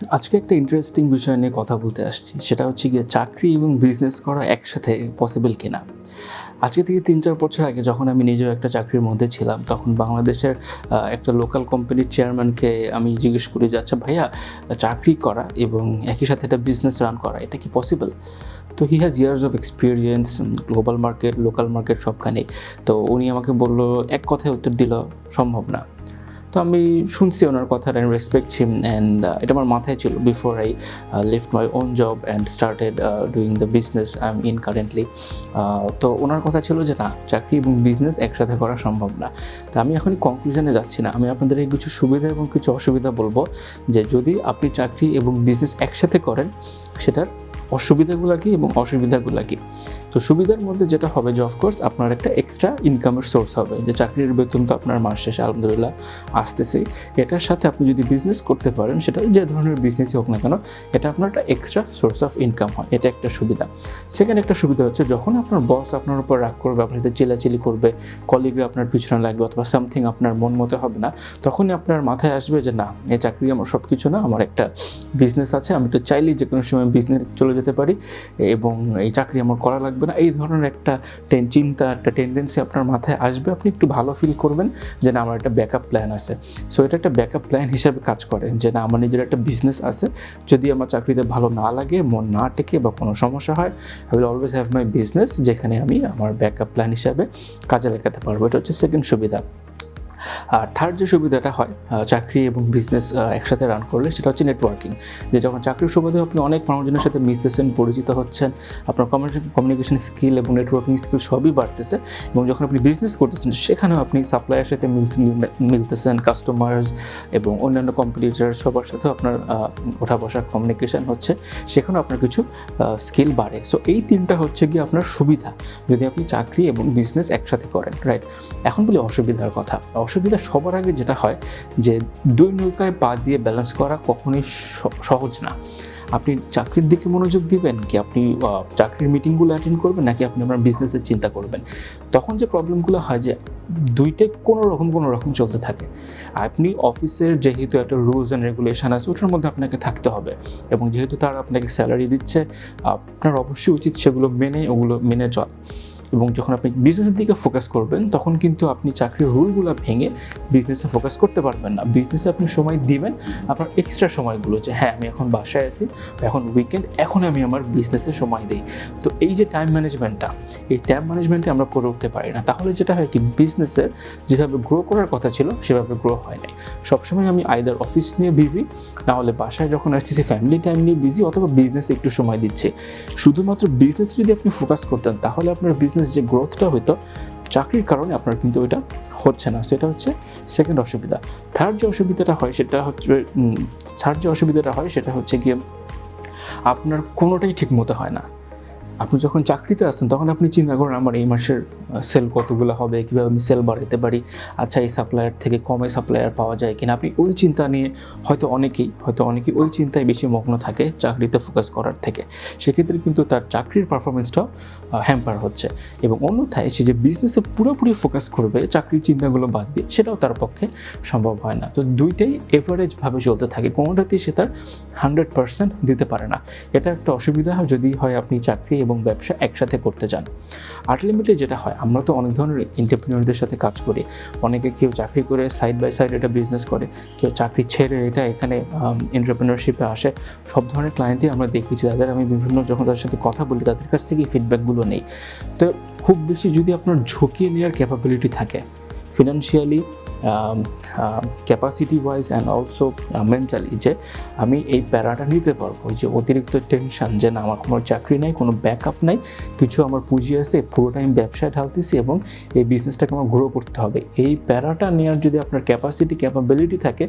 আজকে একটা ইন্টারেস্টিং বিষয় নিয়ে কথা বলতে আসছি, সেটা হচ্ছে গিয়ে চাকরি এবং বিজনেস করা একসাথে পসিবল কিনা। আজকে থেকে 3-4 বছর আগে যখন আমি নিজেও একটা চাকরির মধ্যে ছিলাম, তখন বাংলাদেশের একটা লোকাল কোম্পানির চেয়ারম্যানকে আমি জিজ্ঞেস করি যে আচ্ছা ভাইয়া, চাকরি করা এবং একই সাথে একটা বিজনেস রান করা এটা কি পসিবল? তো he has years of experience global market, local market সবখানেই। তো উনি আমাকে বললো, এক কথায় উত্তর দিল, সম্ভব না। তো আমি শুনছি ওনার কথা অ্যান্ড রেসপেক্ট হিম, অ্যান্ড এটা আমার মাথায় ছিল before I left my own job and started doing the business I am in currently. তো ওনার কথা ছিল যে না, চাকরি এবং বিজনেস একসাথে করা সম্ভব না। তো আমি এখনই কনক্লুশনে যাচ্ছি না, আমি আপনাদের এই কিছু সুবিধা এবং কিছু অসুবিধা বলবো, যে যদি আপনি চাকরি এবং বিজনেস একসাথে করেন সেটার অসুবিধাগুলো কী এবং অসুবিধাগুলো কী। তো সুবিধার মধ্যে যেটা হবে যে অফকোর্স আপনার একটা এক্সট্রা ইনকামের সোর্স হবে, যে চাকরির বেতন তো আপনার মাস শেষে আলহামদুলিল্লাহ আসতেছে। এটার সাথে আপনি যদি বিজনেস করতে পারেন, সেটা যে ধরনের বিজনেসই হোক না কেন, এটা আপনার একটা এক্সট্রা সোর্স অফ ইনকাম হয়, এটা একটা সুবিধা। সেকেন্ড একটা সুবিধা হচ্ছে, যখন আপনার বস আপনার উপর রাগ করবে, আপনার সাথে চিলাচিলি করবে, কলিগরা আপনার পিছনে লাগবে, অথবা সামথিং আপনার মন মতো হবে না, তখনই আপনার মাথায় আসবে যে না, এই চাকরি আমার সব কিছু না, আমার একটা বিজনেস আছে, আমি তো চাইলেই যে কোনো সময় বিজনেস চলে যেতে পারি এবং এই চাকরি আমার করা লাগবে না। এই ধরনের একটা চিন্তা, একটা টেন্ডেন্সি আপনার মাথায় আসবে, আপনি একটু ভালো ফিল করবেন যে না, আমার একটা ব্যাকআপ প্ল্যান আছে। সো এটা একটা ব্যাকআপ প্ল্যান হিসাবে কাজ করে, যে না, আমার নিজের একটা বিজনেস আছে, যদি আমার চাকরিতে ভালো না লাগে, মন না টেকে বা কোনো সমস্যা হয়, I will always have my business, যেখানে আমি আমার ব্যাকআপ প্ল্যান হিসাবে কাজে লাগাতে পারবো। এটা হচ্ছে সেকেন্ড সুবিধা। আর থার্ড যে সুবিধাটা হয় চাকরি এবং বিজনেস একসাথে রান করলে, সেটা হচ্ছে নেটওয়ার্কিং। যে যখন চাকরির সুবাদে আপনি অনেক মানুষজনের সাথে মিশতেছেন, পরিচিত হচ্ছেন, আপনার কমিউনিকেশন স্কিল এবং নেটওয়ার্কিং স্কিল সবই বাড়তেছে। এবং যখন আপনি বিজনেস করতেছেন, সেখানেও আপনি সাপ্লাইয়ের সাথে মিলতেছেন, কাস্টমার্স এবং অন্যান্য কম্পিটিটার সবার সাথেও আপনার ওঠা বসার কমিউনিকেশন হচ্ছে, সেখানেও আপনার কিছু স্কিল বাড়ে। সো এই তিনটা হচ্ছে গিয়ে আপনার সুবিধা, যদি আপনি চাকরি এবং বিজনেস একসাথে করেন, রাইট। এখন বলি অসুবিধার কথা। অসুবিধা সবার আগে যেটা হয়, যে দুই নৌকায় পা দিয়ে ব্যালেন্স করা কখনোই সহজ না। আপনি চাকরির দিকে মনোযোগ দিবেন, কি আপনি চাকরির মিটিংগুলো অ্যাটেন্ড করবেন, নাকি আপনি আপনার বিজনেসের চিন্তা করবেন। তখন যে প্রবলেমগুলো হয়, যে দুইটাই কোনো রকম চলতে থাকে। আপনি অফিসের যেহেতু একটা রুলস অ্যান্ড রেগুলেশন আছে, ওটার মধ্যে আপনাকে থাকতে হবে, এবং যেহেতু তারা আপনাকে স্যালারি দিচ্ছে, আপনার অবশ্যই উচিত সেগুলো মেনে চলা। এবং যখন আপনি বিজনেসের দিকে ফোকাস করবেন, তখন কিন্তু আপনি চাকরির রুলগুলো ভেঙে বিজনেসে ফোকাস করতে পারবেন না। বিজনেসে আপনি সময় দিবেন আপনার এক্সট্রা সময়গুলো, যে হ্যাঁ, আমি এখন বাসায় আছি, এখন উইকেন্ড, এখন আমি আমার বিজনেসে সময় দিই। তো এই যে টাইম ম্যানেজমেন্টটা, এই টাইম ম্যানেজমেন্টে আমরা করে উঠতে পারি না। তাহলে যেটা হয় কি, বিজনেসের যেভাবে গ্রো করার কথা ছিল সেভাবে গ্রো হয় নাই। সবসময় আমি আইদার অফিস নিয়ে বিজি, নাহলে বাসায় যখন আসতেছি ফ্যামিলি টাইম নিয়ে বিজি, অথবা বিজনেসে একটু সময় দিচ্ছি। শুধুমাত্র বিজনেসে যদি আপনি ফোকাস করতেন, তাহলে আপনার বিজনেস যে গ্রোথটা হইতো, চাকরির কারণে আপনার কিন্তু এটা হচ্ছে না। সেটা হচ্ছে সেকেন্ড অসুবিধা। থার্ড যে অসুবিধাটা হয় সেটা হচ্ছে গিয়ে, আপনার কোনোটাই ঠিক মতো হয় না। আপনি যখন চাকরিতে আছেন, তখন আপনি চিন্তা করেন আমার এই মাসের সেল কতগুলো হবে, কীভাবে আমি সেল বাড়াতে পারি, আচ্ছা এই সাপ্লায়ার থেকে কমে সাপ্লায়ার পাওয়া যায় কিনা। আপনি ওই চিন্তা নিয়ে হয়তো অনেকেই ওই চিন্তায় বেশি মগ্ন থাকে চাকরিতে ফোকাস করার থেকে। সেক্ষেত্রে কিন্তু তার চাকরির পারফরমেন্সটাও হ্যাম্পার হচ্ছে। এবং অন্যথায় সে যে বিজনেসে পুরোপুরি ফোকাস করবে চাকরির চিন্তাগুলো বাদ দিয়ে, সেটাও তার পক্ষে সম্ভব হয় না। তো দুইটাই এভারেজভাবে চলতে থাকে, কোনোটাতেই সে তার 100% দিতে পারে না। এটা একটা অসুবিধা হয় যদি হয় আপনি চাকরি এবং ব্যবসা একসাথে করতে চান। আলটিমেটলি যেটা হয়, আমরা তো অনেক ধরনের এন্টারপ্রেনিয়রদের সাথে কাজ করি। অনেকে কেউ চাকরি করে সাইড বাই সাইড এটা বিজনেস করে, কেউ চাকরি ছেড়ে এটা এখানে এন্টারপ্রেনিয়রশিপে আসে। সব ধরনের ক্লায়েন্টই আমরা দেখেছি, তাদের আমি বিভিন্ন যখন তাদের সাথে কথা বলি, তাদের কাছ থেকে ফিডব্যাকগুলো নেই। তো খুব বেশি যদি আপনার ঝুঁকি নেওয়ার ক্যাপাবিলিটি থাকে, financially, capacity wise and also mentally, যে আমি এই প্যারাটা নিতে পারবো, যে অতিরিক্ত টেনশন, যে না আমার কোনো চাকরি নাই, কোনো ব্যাকআপ নাই, কিছু আমার পুঁজি আছে, পুরো টাইম ব্যবসায় ঢালতেছি এবং এই বিজনেসটাকে আমার গ্রো করতে হবে, এই প্যারাটা নেওয়ার যদি আপনার ক্যাপাবিলিটি থাকে,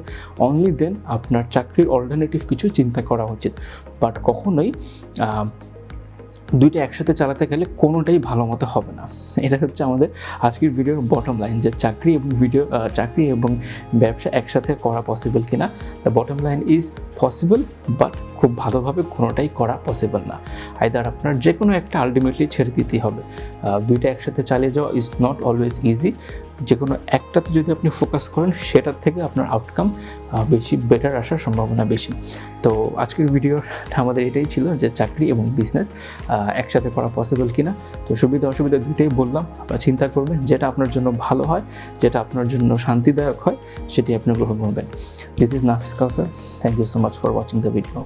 অনলি দেন আপনার চাকরির অল্টারনেটিভ কিছু চিন্তা করা উচিত। বাট কখনোই দুইটা একসাথে চালাতে গেলে কোনোটাই ভালো মতো হবে না। এটা হচ্ছে আমাদের আজকের ভিডিওর বটম লাইন, যে চাকরি এবং ব্যবসা একসাথে করা পসিবল কিনা। The bottom line is possible, but খুব ভালোভাবে কোনোটাই করা পসিবল না। আইদার আপনার যে কোনো একটা আলটিমেটলি ছেড়ে দিতেই হবে। দুইটা একসাথে চালিয়ে যাওয়া ইজ নট অলওয়েজ ইজি। যে কোনো একটাতে যদি আপনি ফোকাস করেন সেটার থেকে আপনার আউটকাম বেশি বেটার আসার সম্ভাবনা বেশি। তো আজকের ভিডিওটা আমাদের এটাই ছিল যে চাকরি এবং বিজনেস একসাথে করা পসিবল কিনা। তো সুবিধা অসুবিধা দুটোই বললাম, আপনারা চিন্তা করবেন যেটা আপনার জন্য ভালো হয়, যেটা আপনার জন্য শান্তিদায়ক হয় সেটি আপনি গ্রহণ করবেন। This is Nafis Kausar, thank you so much for watching the video.